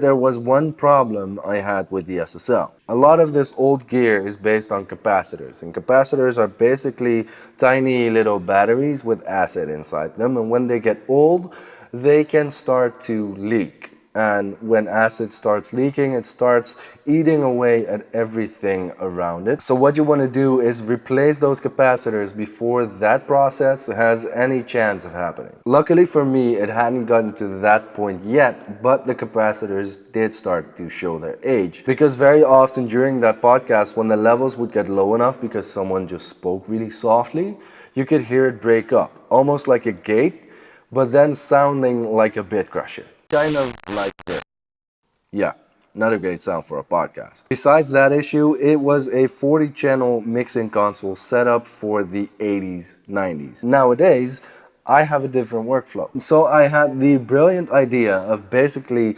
There was one problem I had with the SSL. A lot of this old gear is based on capacitors, and capacitors are basically tiny little batteries with acid inside them, and when they get old, they can start to leak. And when acid starts leaking, it starts eating away at everything around it. So what you want to do is replace those capacitors before that process has any chance of happening. Luckily for me, it hadn't gotten to that point yet, but the capacitors did start to show their age. Because very often during that podcast, when the levels would get low enough because someone just spoke really softly, you could hear it break up, almost like a gate, but then sounding like a bit crusher. Kind of like this. Yeah, not a great sound for a podcast. Besides that issue, it was a 40-channel mixing console set up for the 80s, 90s. Nowadays, I have a different workflow. So I had the brilliant idea of basically